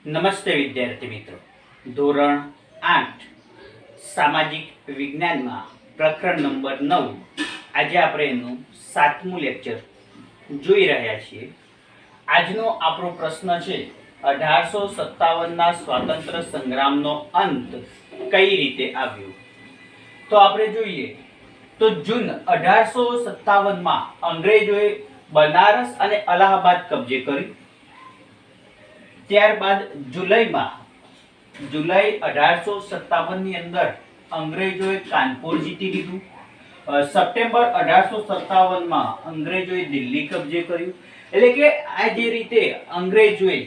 નમસ્તે વિદ્યાર્થી મિત્રો. ધોરણ 8 સામાજિક વિજ્ઞાનમાં પ્રકરણ નંબર 9. આજે આપણે એનું 7મું લેક્ચર જોઈ રહ્યા છીએ. આજનો આપણો પ્રશ્ન છે 1857 ના સ્વાતંત્ર્ય સંગ્રામનો અંત કઈ રીતે આવ્યો. તો આપણે જોઈએ તો જૂન 1857 માં અંગ્રેજોએ બનારસ અને અલ્હાબાદ કબજે કર્યું. ત્યારબાદ જુલાઈ 1857 ની અંદર અંગ્રેજોએ કાનપુર જીતી લીધું. સપ્ટેમ્બર 1857 માં અંગ્રેજોએ દિલ્હી કબજે કર્યું. એટલે કે આ જે રીતે અંગ્રેજોએ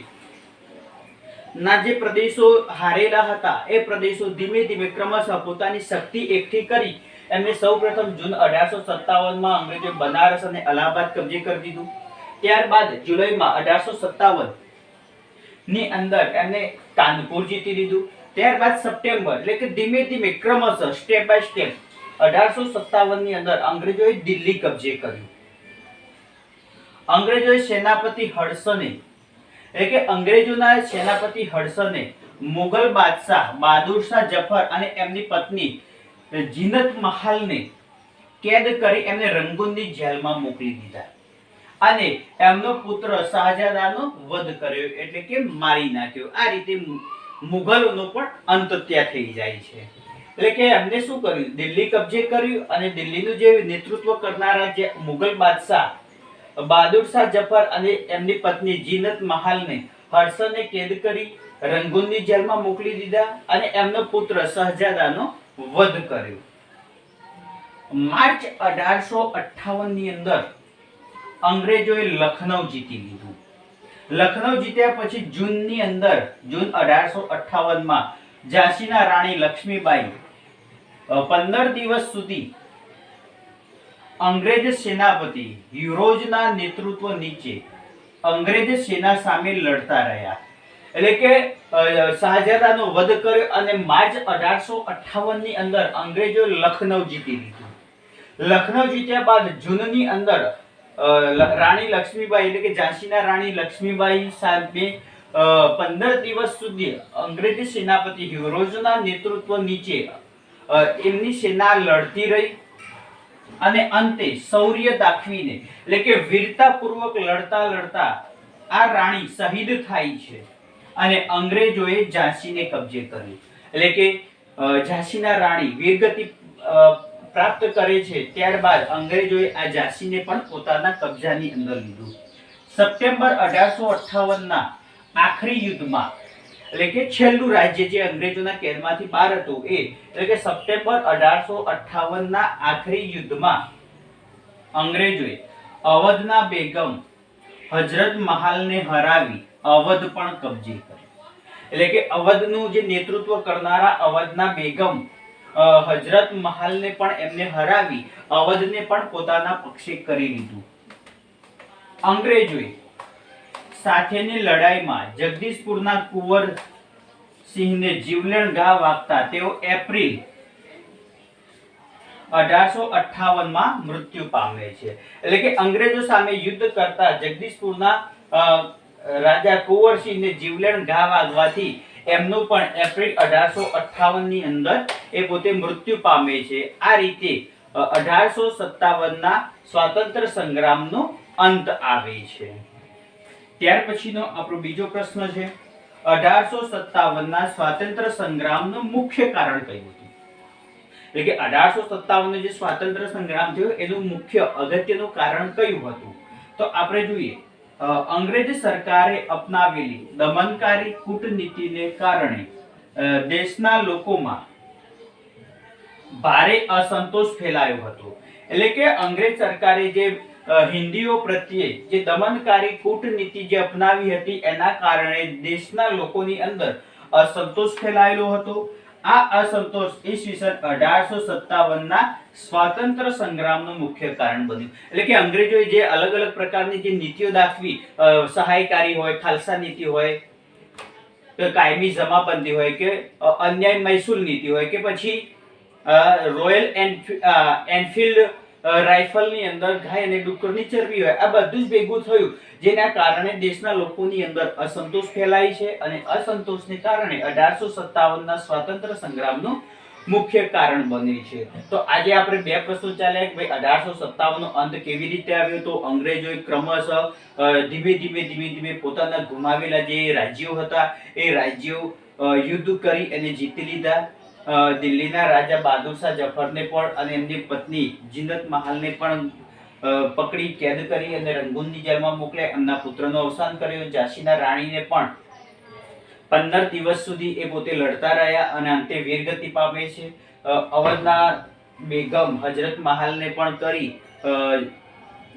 ના જે પ્રદેશો હારેલા હતા એ પ્રદેશો ધીમે ધીમે ક્રમશઃ પોતાની શક્તિ એકઠી કરી એમને સૌપ્રથમ જૂન 1857 માં અંગ્રેજોએ બનારસ અને અલ્હાબાદ કબજે કરી દીધું. ત્યારબાદ જુલાઈમાં 1857 ની અંદર એમને કાનપુર જીતી લીધું. ત્યારબાદ સપ્ટેમ્બર એટલે કે ધીમે ધીમે ક્રમશઃ સ્ટેપ બાય સ્ટેપ 1857 ની અંદર અંગ્રેજોએ દિલ્હી કબજે કર્યું. અંગ્રેજોએ સેનાપતિ હડસને એટલે કે અંગ્રેજોના સેનાપતિ હડસને મુગલ બાદશાહ બહાદુર શાહ જફર અને એમની પત્ની જીનત મહાલને કેદ કરી એમને રંગૂનની જેલમાં મોકલી દીધા અને એમનો પુત્ર શાહજાદાનો વધ કર્યો એટલે કે મારી નાખ્યો. આ રીતે મુગલોનો પણ અંત ત્યાં થઈ જાય છે. એટલે કે એમને શું કર્યું, દિલ્હી કબજે કર્યું અને દિલ્હીનું જે નેતૃત્વ કરનારા જે મુગલ બાદશાહ બહાદુર શાહ જફર અને એમની પત્ની જીનત મહાલને હડસને કેદ કરી રંગૂનની જેલમાં મોકલી દીધા અને એમનો પુત્ર શાહજાદાનો વધ કર્યો. માર્ચ 1858 ની અંદર અંગ્રેજોએ લખનઉ જીતી લીધું. લખનઉ જીત્યા પછી જૂન 1858 માં ઝાંસીના રાણી લક્ષ્મીબાઈ 15 દિવસ સુધી અંગ્રેજ સેનાપતિ યુરોજના નેતૃત્વ નીચે અંગ્રેજ સેના સામે લડતા રહ્યા. એટલે કે શાહજાદાનો વધ કર્યો અને માર્ચ 1858 ની અંદર અંગ્રેજોએ લખનઉ જીતી લીધું. લખનઉ જીત્યા બાદ જૂનની અંદર રાણી લક્ષ્મીબાઈ એટલે કે ઝાંસીના રાણી લક્ષ્મીબાઈ સામે 15 દિવસ સુધી અંગ્રેજ સેનાપતિ યુરોજના નેતૃત્વ નીચે એમની સેના લડતી રહી અને અંતે શૌર્ય દાખવીને એટલે કે વીરતાપૂર્વક લડતા આ રાણી શહીદ થાય છે અને અંગ્રેજોએ ઝાંસીને કબજે કર્યું. એટલે કે ઝાંસીના રાણી વીરગતિ પ્રાપ્ત કરે છે. ત્યારબાદ અંગ્રેજોએ આ ઝાંસીને પણ પોતાના કબજાની અંદર લીધું. સપ્ટેમ્બર 1858 ના આખરી યુદ્ધમાં એટલે કે છેલ્લું રાજ્ય જે અંગ્રેજોના કેદમાંથી બહાર હતું એ એટલે કે સપ્ટેમ્બર 1858 ના આખરી યુદ્ધમાં અંગ્રેજોએ અવધના બેગમ હજરત મહાલને હરાવી અવધ પણ કબજે કર્યો. એટલે કે અવધનું જે નેતૃત્વ કરનારા અવધના બેગમ હજરત મહાલને પણ એમને હરાવી અવધને પણ પોતાના પક્ષે કરી લીધું. અંગ્રેજોએ સાથેની લડાઈમાં જગદીશપુરના કુંવર સિંહને જીવલેણ ઘા વાગતા તેઓ એપ્રિલ 1858 માં મૃત્યુ પામે છે. એટલે કે અંગ્રેજો સામે યુદ્ધ કરતા જગદીશપુરના રાજા કુંવરસિંહને જીવલેણ ઘા વાગવાથી એમનું પણ એપ્રિલ 1858 ની અંદર એ પોતે મૃત્યુ પામે છે. આ રીતે 1857 ના સ્વાતંત્ર્ય સંગ્રામનો અંત આવે છે. ત્યાર પછીનો આપણો બીજો પ્રશ્ન છે 1857 ના સ્વાતંત્ર્ય સંગ્રામનું મુખ્ય કારણ કયું હતું. એટલે કે 1857 નો જે સ્વાતંત્ર્ય સંગ્રામ થયો એનું મુખ્ય અગત્યનું કારણ કયું હતું. તો આપણે જોઈએ અંગ્રેજ સરકારે અપનાવેલી દમનકારી કૂટનીતિને કારણે દેશના લોકોમાં ભારે અસંતોષ ફેલાયો હતો. એટલે કે અંગ્રેજ સરકારે જે હિન્દીઓ પ્રત્યે જે દમનકારી કૂટનીતિ જે અપનાવી હતી એના કારણે દેશના લોકોની અંદર અસંતોષ ફેલાયેલો હતો. આ અસંતોષ ઈસવીસન 1857 ના સ્વાતંત્ર્ય સંગ્રામનું મુખ્ય કારણ બન્યું. એટલે કે અંગ્રેજોએ જે અલગ અલગ પ્રકારની જે નીતિઓ દાખવી, સહાયકારી હોય, ખાલસા નીતિ હોય, કાયમી જમાબંધી હોય કે અન્યાય મહેસૂલ નીતિ હોય કે પછી રોયલ એનફિલ્ડ રાઇફલની અંદર ગાય અને ડુક્કરની ચરબી હોય, આ બધું જ ભેગું થયું, જેના કારણે દેશના લોકોની અંદર અસંતોષ ફેલાય છે અને અસંતોષને કારણે 1857ના સ્વાતંત્ર્ય સંગ્રામનું મુખ્ય કારણ બને છે. તો આજે આપણે બે પ્રશ્નો ચાલ્યા કે ભાઈ 1857 નો અંત કેવી રીતે આવ્યો, તો અંગ્રેજોએ ક્રમશઃ ધીમે ધીમે પોતાના ગુમાવેલા જે રાજ્યો હતા એ રાજ્યો યુદ્ધ કરી અને જીતી લીધા. દિલ્હીના રાજા બહાદુર શાહ જફરને પણ અને એમની પત્ની જીનત મહાલને પણ પકડી કેદ કરી અને રંગૂનની જેલમાં મોકલ્યા. એમના પુત્રનું અવસાન કર્યું. ઝાંસીના રાણીને પણ 15 દિવસ સુધી એ પોતે લડતા રહ્યા અને અંતે વીરગતિ પામે છે. અવધના બેગમ હજરત મહાલને પણ કરી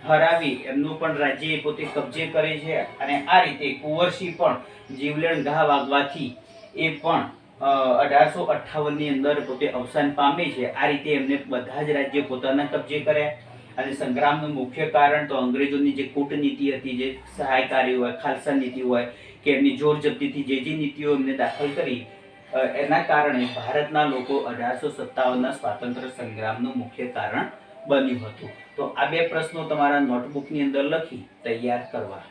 હરાવી એમનું પણ રાજ્ય એ પોતે કબજે કરે છે અને આ રીતે કુંવરસિંહ પણ જીવલેણ ઘા વાગવાથી એ પણ 1858 ની અંદર પોતે અવસાન પામે છે. આ રીતે એમને બધા જ રાજ્યો પોતાના કબજે કર્યા અને સંગ્રામનું મુખ્ય કારણ તો અંગ્રેજોની જે કૂટનીતિ હતી, જે સહાયકારી હોય, ખાલસા નીતિ હોય કે એમની જોર જપ્તીથી જે નીતિઓ એમને દાખલ કરી, એના કારણે ભારતના લોકો 1857ના સ્વાતંત્ર્ય સંગ્રામનું મુખ્ય કારણ બન્યું હતું. તો આ બે પ્રશ્નો તમારા નોટબુકની અંદર લખી તૈયાર કરવા.